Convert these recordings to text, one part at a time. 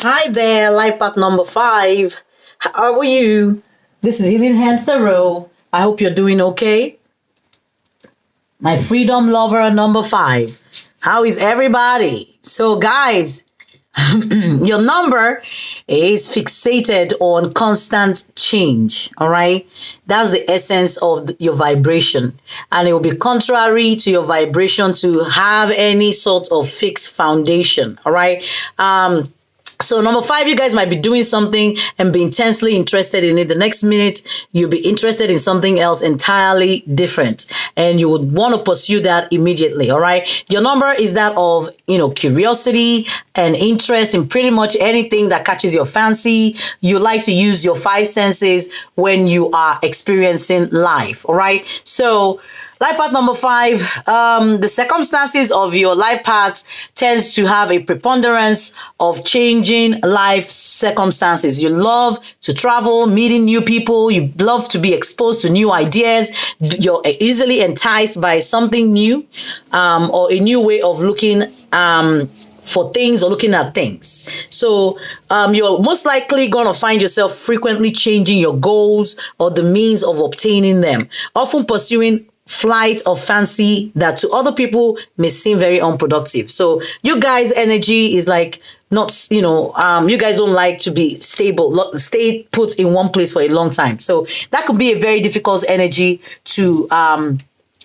Hi there, life path number 5. How are you? This is Healing Hands Tarot. I hope you're doing okay. My freedom lover number 5. How is everybody? So, guys, your number is fixated on constant change. All right, that's the essence of your vibration, and it will be contrary to your vibration to have any sort of fixed foundation. All right. So number 5, you guys might be doing something and be intensely interested in it. The next minute, you'll be interested in something else entirely different, and you would want to pursue that immediately. All right. Your number is that of, curiosity and interest in pretty much anything that catches your fancy. You like to use your 5 senses when you are experiencing life. All right. So life path number 5, the circumstances of your life path tends to have a preponderance of changing life circumstances. You love to travel, meeting new people. You love to be exposed to new ideas. You're easily enticed by something new, or a new way of looking for things or looking at things. So you're most likely going to find yourself frequently changing your goals or the means of obtaining them, often pursuing flight of fancy that to other people may seem very unproductive. So you guys' energy is like not, you guys don't like to be stable, stay put in one place for a long time. So that could be a very difficult energy to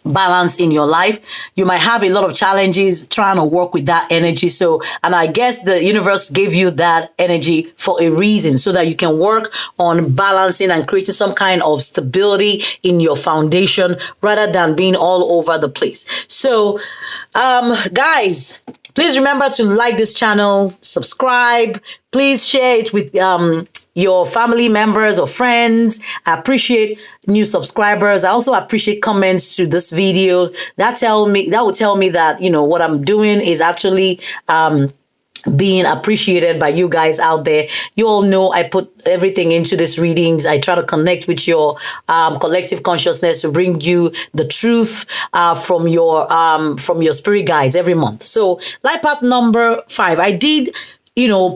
balance in your life. You might have a lot of challenges trying to work with that energy. So, and I guess the universe gave you that energy for a reason, so that you can work on balancing and creating some kind of stability in your foundation rather than being all over the place. So, guys, please remember to like this channel, subscribe, please share it with your family members or friends. I appreciate new subscribers. I also appreciate comments to this video. That will tell me that, what I'm doing is actually being appreciated by you guys out there. You all know I put everything into these readings. I try to connect with your collective consciousness to bring you the truth from your spirit guides every month. So life path number 5, I did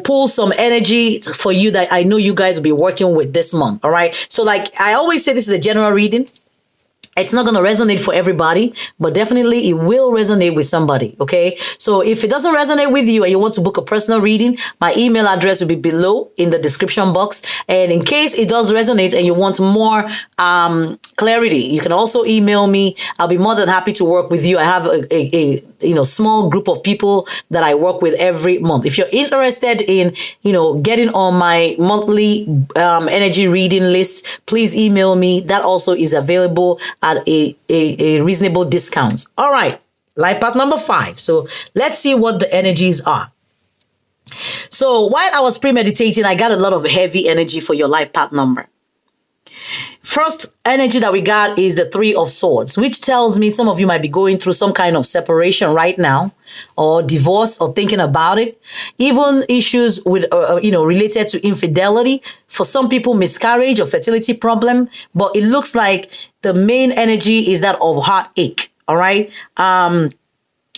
pull some energy for you that I know you guys will be working with this month. All right. So like I always say, this is a general reading. It's not going to resonate for everybody, but definitely it will resonate with somebody. Okay. So if it doesn't resonate with you and you want to book a personal reading, my email address will be below in the description box. And in case it does resonate and you want more clarity, you can also email me. I'll be more than happy to work with you. I have a small group of people that I work with every month. If you're interested in, getting on my monthly energy reading list, please email me. That also is available at a reasonable discount. All right, life path number 5. So let's see what the energies are. So while I was premeditating, I got a lot of heavy energy for your life path number. First energy that we got is the 3 of Swords, which tells me some of you might be going through some kind of separation right now, or divorce, or thinking about it. Even issues with, related to infidelity. For some people, miscarriage or fertility problem. But it looks like the main energy is that of heartache. All right.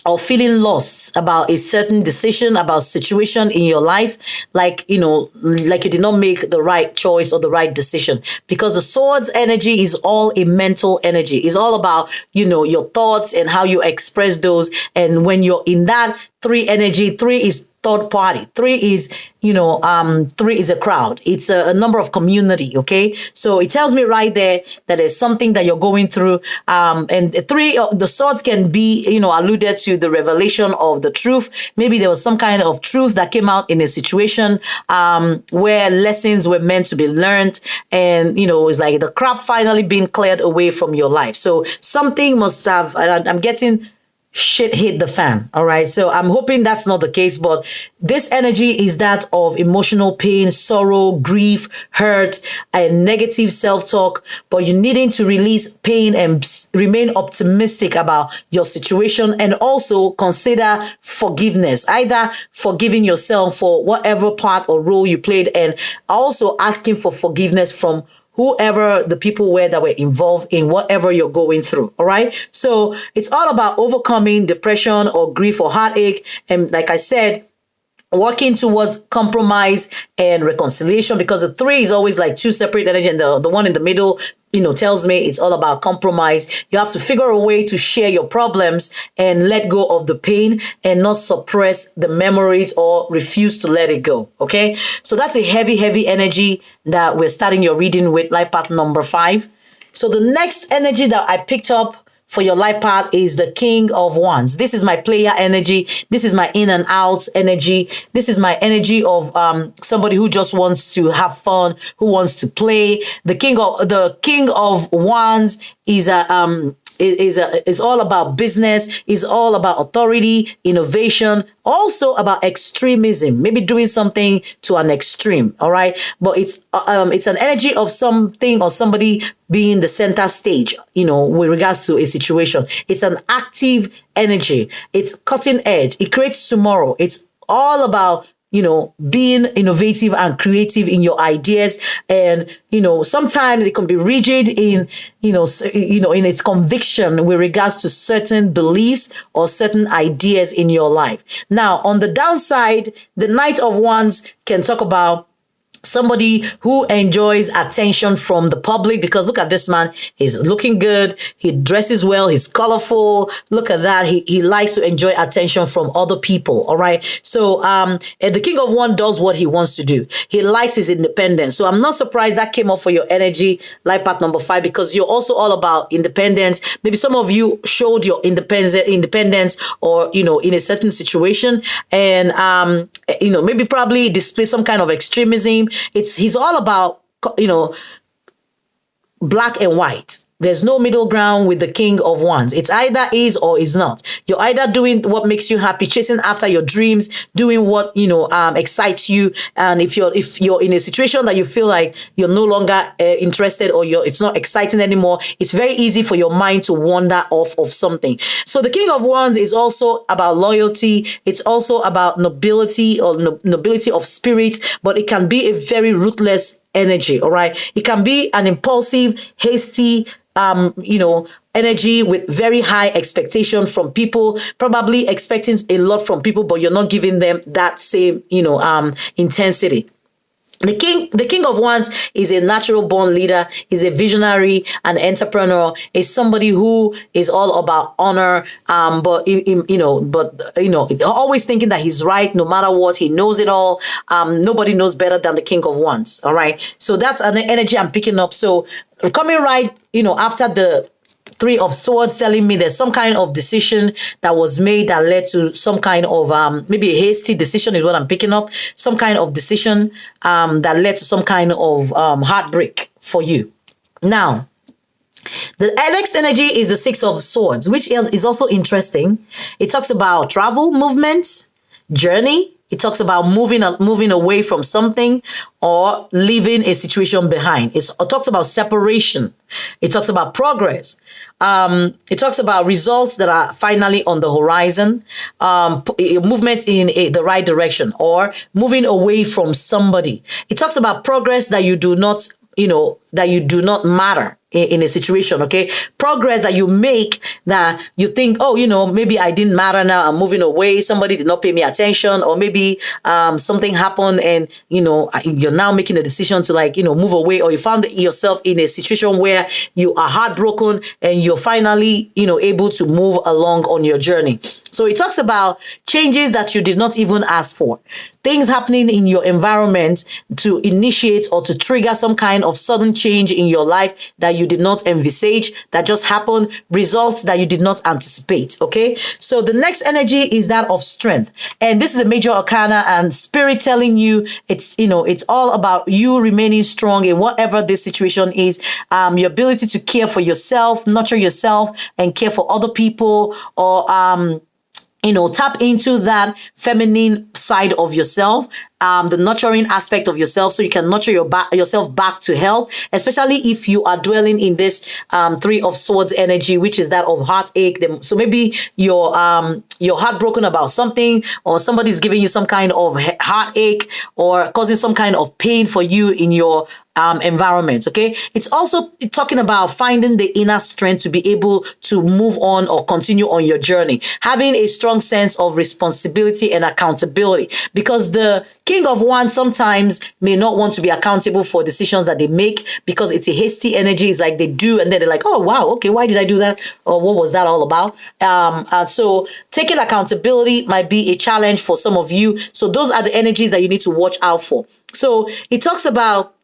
Or feeling lost about a certain decision, about situation in your life, like you did not make the right choice or the right decision. Because the Swords energy is all a mental energy. It's all about, your thoughts and how you express those. And when you're in that 3 energy, 3 is third party. 3 is, 3 is a crowd. It's a number of community. Okay. So it tells me right there that there's something that you're going through. And 3, the Swords can be, alluded to the revelation of the truth. Maybe there was some kind of truth that came out in a situation, where lessons were meant to be learned. And, it's like the crap finally being cleared away from your life. So something must have, I'm getting shit hit the fan. All right. So I'm hoping that's not the case, but this energy is that of emotional pain, sorrow, grief, hurt, and negative self-talk, but you needing to release pain and remain optimistic about your situation, and also consider forgiveness, either forgiving yourself for whatever part or role you played, and also asking for forgiveness from whoever the people were that were involved in whatever you're going through. All right. So it's all about overcoming depression or grief or heartache. And like I said, working towards compromise and reconciliation, because the three is always like two separate energy, and the one in the middle, tells me it's all about compromise. You have to figure a way to share your problems and let go of the pain and not suppress the memories or refuse to let it go. Okay, so that's a heavy energy that we're starting your reading with, life path number 5. So the next energy that I picked up for your life path is the King of Wands. This is my player energy. This is my in and out energy. This is my energy of somebody who just wants to have fun, who wants to play. The King of Wands is is all about business, is all about authority, innovation, also about extremism, maybe doing something to an extreme. All right, but it's an energy of something or somebody being the center stage, with regards to a situation. It's an active energy. It's cutting edge. It creates tomorrow. It's all about being innovative and creative in your ideas. And, sometimes it can be rigid in, in its conviction with regards to certain beliefs or certain ideas in your life. Now, on the downside, the Knight of Wands can talk about somebody who enjoys attention from the public, because look at this man. He's looking good. He dresses well. He's colorful. Look at that. He likes to enjoy attention from other people. All right. So and the King of Wands does what he wants to do. He likes his independence. So I'm not surprised that came up for your energy, life path number 5, because you're also all about independence. Maybe some of you showed your independence or, in a certain situation, and, maybe probably display some kind of extremism. He's all about, black and white. There's no middle ground with the King of Wands. It's either is or is not. You're either doing what makes you happy, chasing after your dreams, doing what, excites you. And if you're in a situation that you feel like you're no longer interested, or it's not exciting anymore, it's very easy for your mind to wander off of something. So the King of Wands is also about loyalty. It's also about nobility or nobility of spirit, but it can be a very ruthless energy. All right. It can be an impulsive, hasty, energy with very high expectation from people, probably expecting a lot from people, but you're not giving them that same, intensity. The King of Wands is a natural born leader, is a visionary, an entrepreneur, is somebody who is all about honor, but always thinking that he's right no matter what. He knows it all. Nobody knows better than the King of Wands. All right. So that's an energy I'm picking up. So coming right, after the 3 of Swords, telling me there's some kind of decision that was made that led to some kind of maybe a hasty decision is what I'm picking up. Some kind of decision that led to some kind of heartbreak for you. Now, the next energy is the 6 of Swords, which is also interesting. It talks about travel, movement, journey. It talks about moving away from something or leaving a situation behind. It talks about separation. It talks about progress. It talks about results that are finally on the horizon, movement in the right direction, or moving away from somebody. It talks about progress that you do not matter in a situation. Okay, progress that you make that you think, maybe I didn't matter now, I'm moving away, somebody did not pay me attention, or maybe something happened and you're now making a decision to move away, or you found yourself in a situation where you are heartbroken and you're finally able to move along on your journey. So it talks about changes that you did not even ask for, things happening in your environment to initiate or to trigger some kind of sudden change in your life that you did not envisage, that just happened, results that you did not anticipate. Okay, so the next energy is that of strength, and this is a major arcana, and spirit telling you it's all about you remaining strong in whatever this situation is. Your ability to care for yourself, nurture yourself, and care for other people, or tap into that feminine side of yourself the nurturing aspect of yourself, so you can nurture yourself back to health, especially if you are dwelling in this Three of Swords energy, which is that of heartache. So maybe you're heartbroken about something, or somebody's giving you some kind of heartache or causing some kind of pain for you in your environment. Okay, it's also talking about finding the inner strength to be able to move on or continue on your journey, having a strong sense of responsibility and accountability, because the King of Wands sometimes may not want to be accountable for decisions that they make, because it's a hasty energy. It's like they do and then they're like, oh wow, okay, why did I do that, or what was that all about? So taking accountability might be a challenge for some of you. So those are the energies that you need to watch out for. So it talks about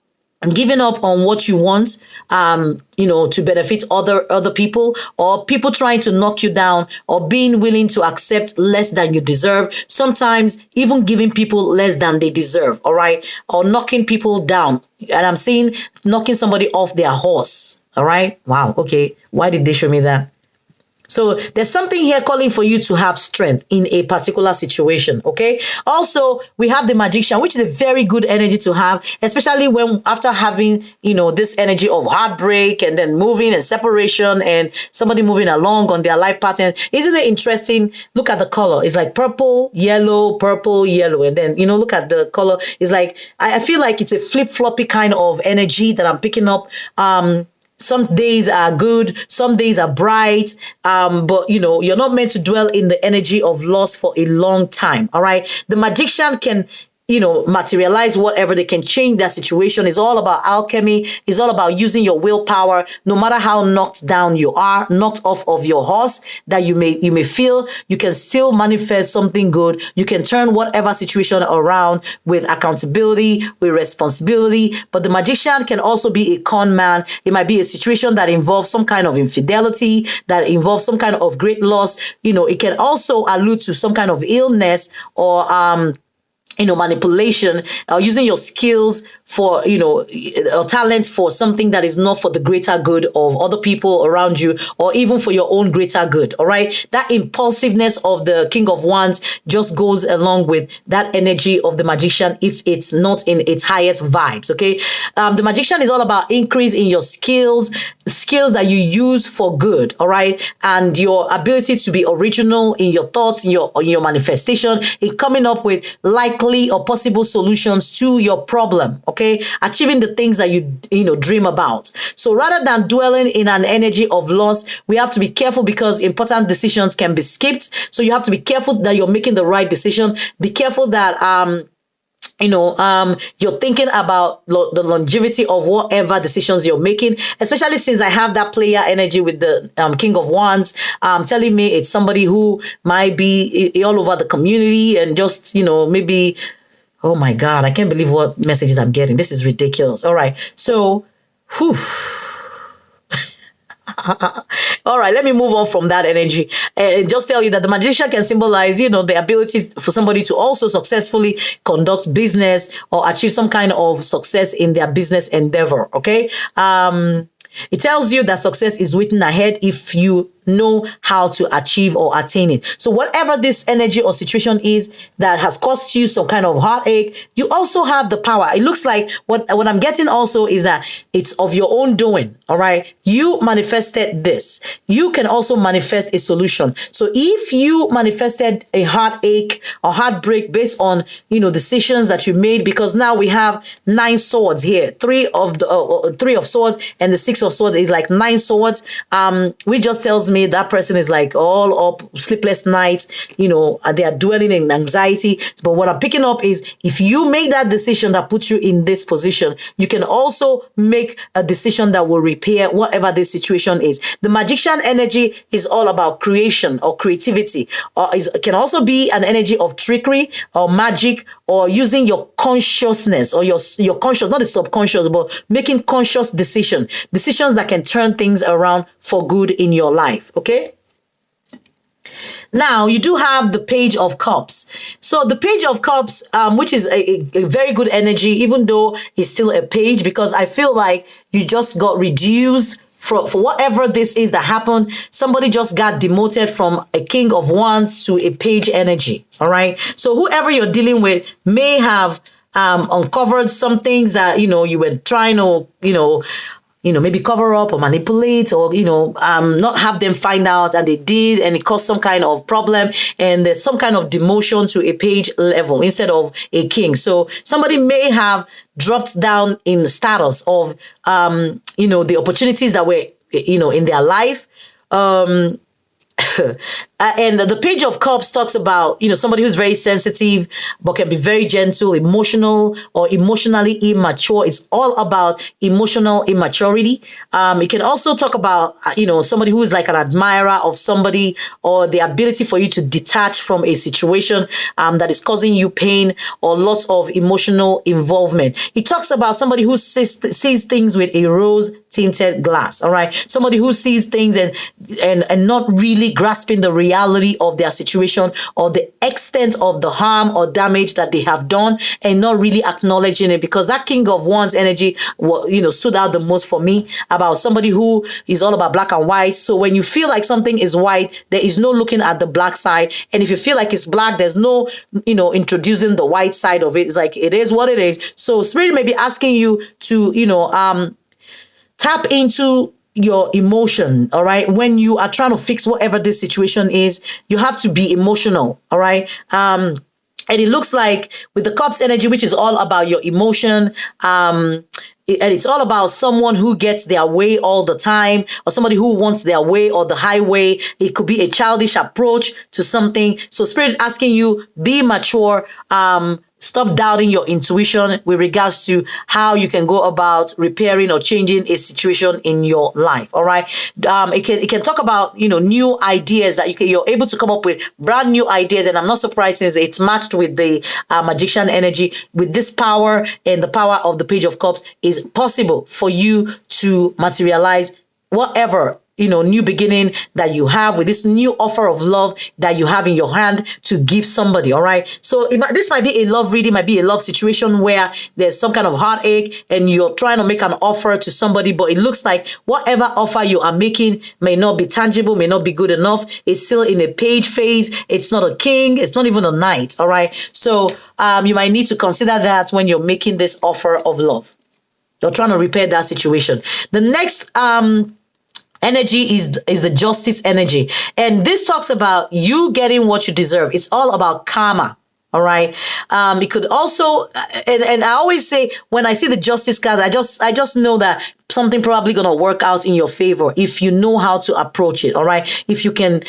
giving up on what you want, to benefit other people, or people trying to knock you down, or being willing to accept less than you deserve. Sometimes even giving people less than they deserve, all right? Or knocking people down. And I'm seeing knocking somebody off their horse, all right? Wow, okay. Why did they show me that? So there's something here calling for you to have strength in a particular situation, okay? Also, we have the Magician, which is a very good energy to have, especially when after having, this energy of heartbreak and then moving and separation and somebody moving along on their life pattern. Isn't it interesting? Look at the color. It's like purple, yellow, and then, look at the color. It's like, I feel like it's a flip-floppy kind of energy that I'm picking up. Some days are good, some days are bright, but you're not meant to dwell in the energy of loss for a long time. All right. The Magician can materialize whatever. They can change their situation. It's all about alchemy. It's all about using your willpower. No matter how knocked down you are, knocked off of your horse that you may feel, you can still manifest something good. You can turn whatever situation around with accountability, with responsibility. But the Magician can also be a con man. It might be a situation that involves some kind of infidelity, that involves some kind of great loss. It can also allude to some kind of illness or manipulation, using your skills for, or talent for something that is not for the greater good of other people around you, or even for your own greater good. All right. That impulsiveness of the King of Wands just goes along with that energy of the Magician if it's not in its highest vibes. Okay. The Magician is all about increase in your skills that you use for good. All right. And your ability to be original in your thoughts, in your manifestation, in coming up with likely or possible solutions to your problem. Okay, achieving the things that you dream about. So rather than dwelling in an energy of loss, we have to be careful, because important decisions can be skipped. So you have to be careful that you're making the right decision. Be careful that you're thinking about the longevity of whatever decisions you're making, especially since I have that player energy with the King of Wands, telling me it's somebody who might be all over the community and just, maybe, oh my God, I can't believe what messages I'm getting. This is ridiculous. All right. So, whew. All right, let me move on from that energy and just tell you that the Magician can symbolize, the ability for somebody to also successfully conduct business or achieve some kind of success in their business endeavor. Okay. It tells you that success is written ahead if you know how to achieve or attain it. So whatever this energy or situation is that has caused you some kind of heartache, you also have the power. It looks like what I'm getting also is that it's of your own doing. All right. You manifested this. You can also manifest a solution. So if you manifested a heartache or heartbreak based on, decisions that you made, because now we have 9 swords here, 3 of swords and the 6 of swords is like 9 swords. Which just tells me that person is like all up, sleepless nights, they are dwelling in anxiety. But what I'm picking up is if you make that decision that puts you in this position, you can also make a decision that will repair whatever this situation is. The Magician energy is all about creation or creativity, or it can also be an energy of trickery or magic, or using your consciousness or your conscious, not the subconscious, but making conscious decisions that can turn things around for good in your life. Okay. Now, you do have the Page of Cups. So the Page of Cups, which is a very good energy, even though it's still a page, because I feel like you just got reduced for whatever this is that happened, somebody just got demoted from a king of wands to a page energy. All right. So whoever you're dealing with may have uncovered some things that, you were trying to, maybe cover up or manipulate or, not have them find out, and they did, and it caused some kind of problem, and there's some kind of demotion to a page level instead of a king. So somebody may have dropped down in the status of, the opportunities that were, in their life. And the Page of Cups talks about, somebody who's very sensitive, but can be very gentle, emotional, or emotionally immature. It's all about emotional immaturity. It can also talk about, somebody who is like an admirer of somebody, or the ability for you to detach from a situation that is causing you pain, or lots of emotional involvement. It talks about somebody who sees things with a rose tinted glass. All right. Somebody who sees things and not really grasping the reality of their situation or the extent of the harm or damage that they have done, and not really acknowledging it, because that King of Wands energy, stood out the most for me, about somebody who is all about black and white. So when you feel like something is white, there is no looking at the black side. And if you feel like it's black, there's no, introducing the white side of it. It's like, it is what it is. So Spirit may be asking you to, tap into your emotion. All right. When you are trying to fix whatever this situation is, you have to be emotional. All right. And it looks like with the Cups energy, which is all about your emotion, and it's all about someone who gets their way all the time, or somebody who wants their way or the highway. It could be a childish approach to something. So Spirit is asking you, be mature. Stop doubting your intuition with regards to how you can go about repairing or changing a situation in your life. All right. It can talk about, new ideas that you're able to come up with, brand new ideas. And I'm not surprised, since it's matched with the magician energy. With this power and the power of the Page of Cups, is possible for you to materialize whatever new beginning that you have, with this new offer of love that you have in your hand to give somebody. All right. So this might be a love reading, might be a love situation where there's some kind of heartache and you're trying to make an offer to somebody, but it looks like whatever offer you are making may not be tangible, may not be good enough. It's still in a page phase. It's not a king. It's not even a knight. All right. So you might need to consider that when you're making this offer of love. You're trying to repair that situation. The next energy is the Justice energy, and this talks about you getting what you deserve. It's all about karma. All right. It could also, and I always say, when I see the Justice card, I just know that something probably going to work out in your favor if you know how to approach it. All right. If you can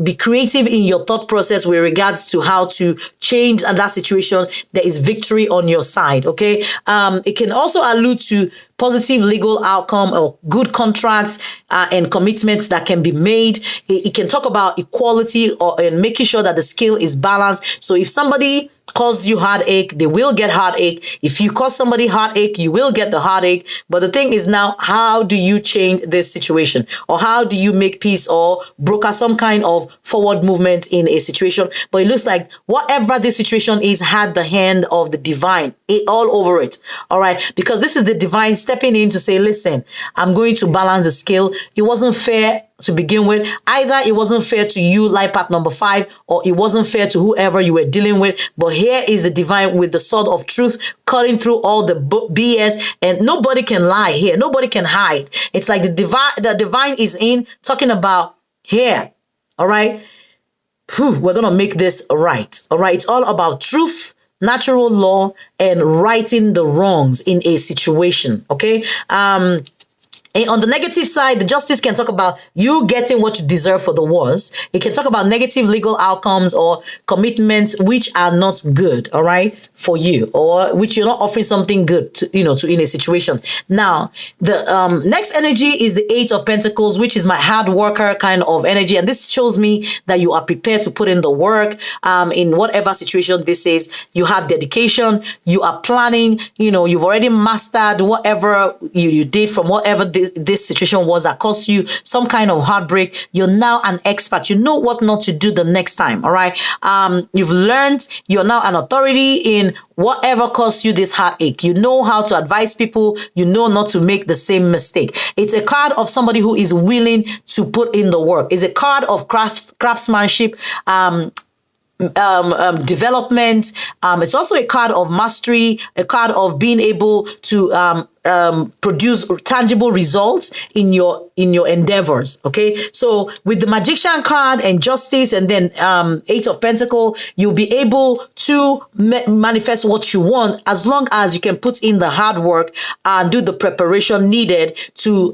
be creative in your thought process with regards to how to change that situation, there is victory on your side. Okay. It can also allude to positive legal outcome or good contracts and commitments that can be made. It can talk about equality and making sure that the scale is balanced. So if somebody cause you heartache, they will get heartache. If you cause somebody heartache, you will get the heartache. But the thing is now, how do you change this situation? Or how do you make peace or broker some kind of forward movement in a situation? But it looks like whatever this situation is had the hand of the divine all over it. All right. Because this is the divine stepping in to say, listen, I'm going to balance the scale. It wasn't fair to begin with. Either it wasn't fair to you, life path number 5, or it wasn't fair to whoever you were dealing with. But here is the divine with the sword of truth cutting through all the BS, and nobody can lie here. Nobody can hide. It's like the divine is in talking about here. All right. We're going to make this right. All right. It's all about truth, natural law, and righting the wrongs in a situation. Okay. And on the negative side, the Justice can talk about you getting what you deserve for the wars. It can talk about negative legal outcomes or commitments which are not good, all right, for you, or which you're not offering something good to, to in a situation. Now, the next energy is the 8 of Pentacles, which is my hard worker kind of energy. And this shows me that you are prepared to put in the work in whatever situation this is. You have dedication, you are planning, you've already mastered whatever you did from whatever this situation was that caused you some kind of heartbreak, you're now an expert. You know what not to do the next time. All right. You've learned, you're now an authority in whatever caused you this heartache. You know how to advise people. You know not to make the same mistake. It's a card of somebody who is willing to put in the work. It's a card of craftsmanship, development. It's also a card of mastery, a card of being able to produce tangible results in your endeavors. Okay, so with the Magician card and Justice, and then Eight of Pentacles, you'll be able to manifest what you want as long as you can put in the hard work and do the preparation needed to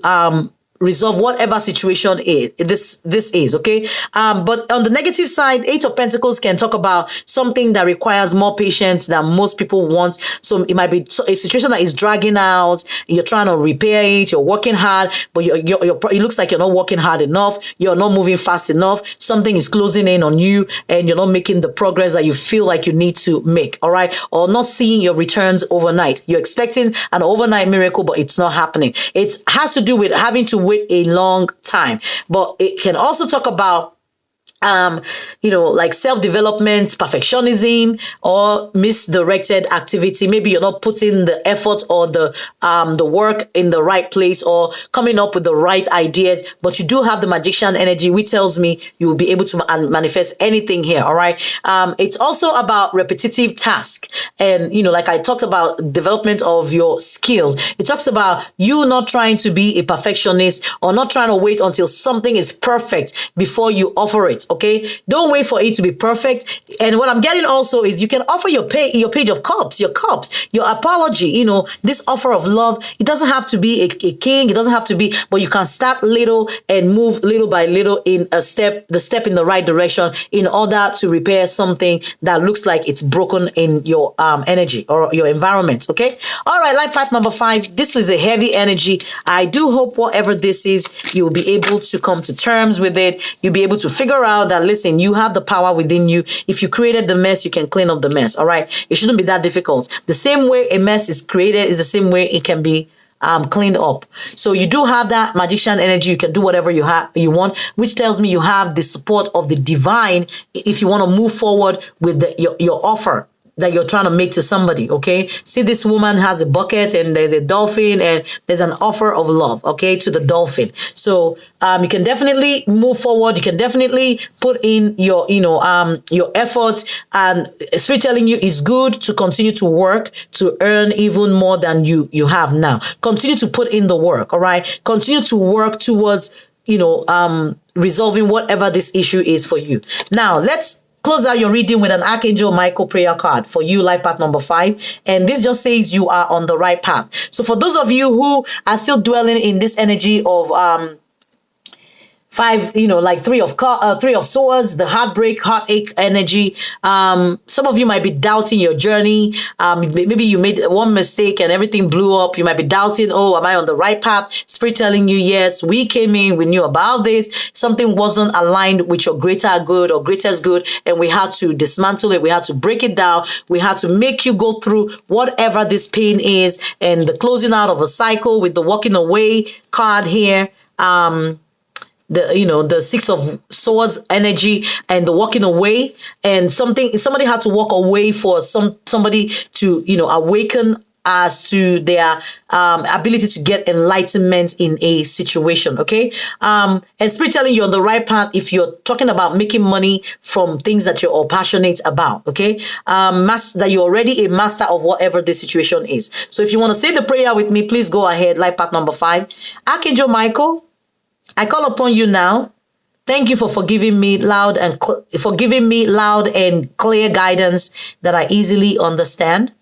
resolve whatever situation this is. Okay. But on the negative side, Eight of Pentacles can talk about something that requires more patience than most people want. So it might be a situation that is dragging out. You're trying to repair it. You're working hard, but it looks like you're not working hard enough. You're not moving fast enough. Something is closing in on you and you're not making the progress that you feel like you need to make. All right. Or not seeing your returns overnight. You're expecting an overnight miracle, but it's not happening. It has to do with having to wait a long time, but it can also talk about like self-development, perfectionism, or misdirected activity. Maybe you're not putting the effort or the work in the right place, or coming up with the right ideas, but you do have the Magician energy, which tells me you will be able to manifest anything here. All right. It's also about repetitive tasks, and like I talked about, development of your skills. It talks about you not trying to be a perfectionist, or not trying to wait until something is perfect before you offer it. Okay, don't wait for it to be perfect. And what I'm getting also is you can offer your page of cups, your apology. This offer of love. It doesn't have to be a king. It doesn't have to be, but you can start little and move little by little in the step in the right direction in order to repair something that looks like it's broken in your energy or your environment. Okay. All right. Life path number 5. This is a heavy energy. I do hope whatever this is, you'll be able to come to terms with it. You'll be able to figure out that, listen, you have the power within you. If you created the mess, you can clean up the mess. All right. It shouldn't be that difficult. The same way a mess is created is the same way it can be cleaned up. So you do have that Magician energy. You can do whatever you want, which tells me you have the support of the divine if you want to move forward with your offer that you're trying to make to somebody. Okay. See, this woman has a bucket and there's a dolphin and there's an offer of love, okay, to the dolphin. So you can definitely move forward. You can definitely put in your efforts, and Spirit telling you it's good to continue to work to earn even more than you have now. Continue to put in the work. All right. Continue to work towards, resolving whatever this issue is for you. Now let's close out your reading with an Archangel Michael prayer card for you, life path number 5. And this just says you are on the right path. So for those of you who are still dwelling in this energy of 5, like three of swords, the heartache energy. Some of you might be doubting your journey. Maybe you made one mistake and everything blew up. You might be doubting, oh, am I on the right path? Spirit telling you, yes, we came in, we knew about this. Something wasn't aligned with your greater good or greatest good, and we had to dismantle it. We had to break it down. We had to make you go through whatever this pain is, and the closing out of a cycle with the walking away card here. The 6 of swords energy and the walking away, and somebody had to walk away for somebody to awaken as to their ability to get enlightenment in a situation. Okay. And Spirit telling you on the right path if you're talking about making money from things that you're all passionate about. Okay. That you're already a master of whatever the situation is. So if you want to say the prayer with me, please go ahead. Life path number 5. Archangel Michael, I call upon you now. Thank you for forgiving me loud and clear guidance that I easily understand.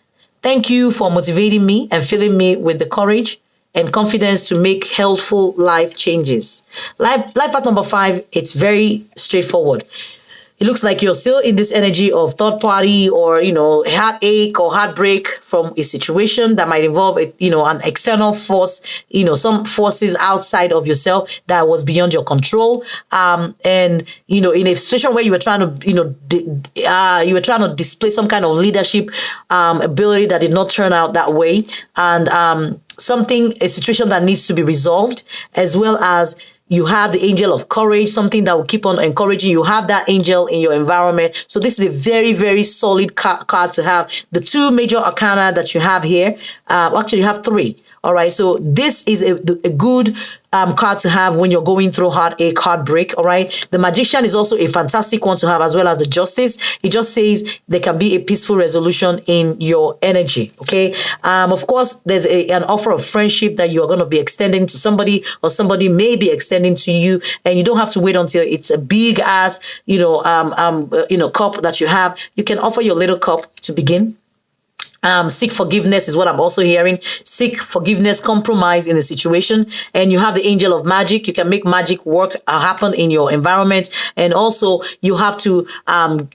Thank you for motivating me and filling me with the courage and confidence to make healthful life changes. Life path number 5, it's very straightforward. it looks like you're still in this energy of third party, or, heartache or heartbreak from a situation that might involve, an external force, some forces outside of yourself that was beyond your control. And, in a situation where you were trying to, display some kind of leadership ability that did not turn out that way. And a situation that needs to be resolved, as well as you have the angel of courage, something that will keep on encouraging you. Have that angel in your environment. So this is a very, very solid card to have. The two major arcana that you have here, actually you have three. All right. So this is a good card to have when you're going through heartache, heartbreak. All right. The Magician is also a fantastic one to have, as well as the Justice. It just says there can be a peaceful resolution in your energy. Okay. Of course, there's an offer of friendship that you're going to be extending to somebody, or somebody may be extending to you, and you don't have to wait until it's a big ass, cup that you have. You can offer your little cup to begin. Seek forgiveness is what I'm also hearing. Seek forgiveness, compromise in the situation. And you have the angel of magic. You can make magic work happen in your environment. And also you have to, I'm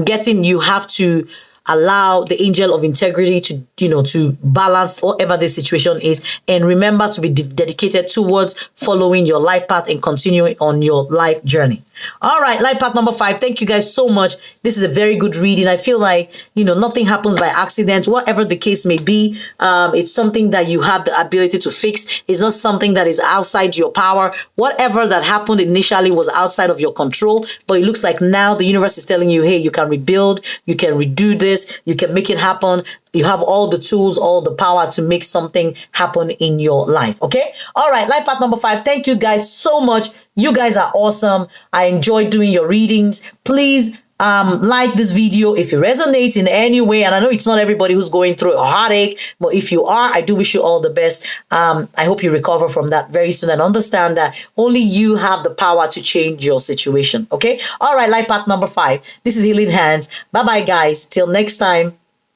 guessing you have to allow the angel of integrity to balance whatever the situation is, and remember to be dedicated towards following your life path and continuing on your life journey. All right, life path number 5. Thank you guys so much. This is a very good reading. I feel like, nothing happens by accident, whatever the case may be. It's something that you have the ability to fix. It's not something that is outside your power. Whatever that happened initially was outside of your control, but it looks like now the universe is telling you, hey, you can rebuild, you can redo this, you can make it happen. You have all the tools, all the power to make something happen in your life. Okay. All right. Life path number 5. Thank you guys so much. You guys are awesome. I enjoy doing your readings. Please like this video if it resonates in any way. And I know it's not everybody who's going through a heartache, but if you are, I do wish you all the best. I hope you recover from that very soon and understand that only you have the power to change your situation. Okay. All right. Life path number 5. This is Healing Hands. Bye bye, guys. Till next time.